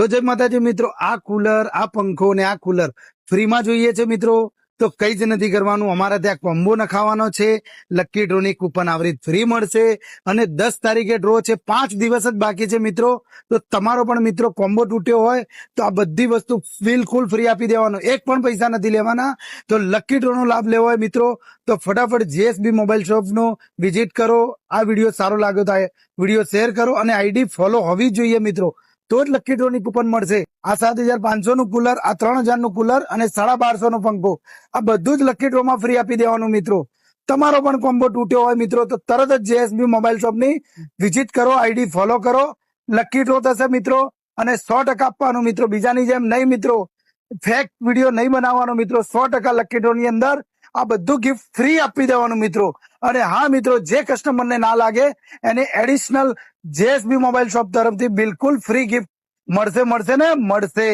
તો જય માતાજી મિત્રો, આ કુલર, આ પંખો ને આ કુલર ફ્રીમાં જોઈએ છે મિત્રો તો કઈ જ નથી કરવાનું. અમારા ત્યાં કોમ્બો નખાવાનો છે. લકી ડ્રો ની કૂપન આવરી ફ્રી મળશે અને 10 તારીખે ડ્રો છે. 5 દિવસ જ બાકી છે મિત્રો. તો તમારો પણ મિત્રો કોમ્બો તૂટ્યો હોય તો આ બધી વસ્તુ બિલકુલ ફ્રી આપી દેવાનો, એક પણ પૈસા નથી લેવાના. તો લકી ડ્રો નો લાભ લેવો હોય મિત્રો તો ફટાફટ JSB મોબાઈલ શોપ નો વિઝિટ કરો. આ વિડીયો સારો લાગ્યો તો વિડીયો શેર કરો અને આઈડી ફોલો હોવી જોઈએ મિત્રો, તો જ લકી ડ્રો ની કૂપન મળશે. આ 7,500 નું કુલર, આ 3,000 નું કુલર અને 1250 નો પંખો, આ બધું જ લકી ડ્રો માં ફ્રી આપી દેવાનું મિત્રો. તમારો પણ કોમ્બો તૂટ્યો હોય મિત્રો તો તરત જ JSB મોબાઈલ શોપ ની વિઝિટ કરો, આઈડી ફોલો કરો. લકી ડ્રો થશે મિત્રો અને 100% આપવાનું મિત્રો, બીજાની જેમ નહીં મિત્રો. ફેક વિડીયો નહીં બનાવવાનો મિત્રો. 100% લકી ડ્રો ની અંદર આ બધું ગિફ્ટ ફ્રી આપી દેવાનું મિત્રો. અને હા મિત્રો, જે કસ્ટમરને ના લાગે એને એડિશનલ JSB મોબાઈલ શોપ તરફથી બિલકુલ ફ્રી ગિફ્ટ મળશે ને મળશે.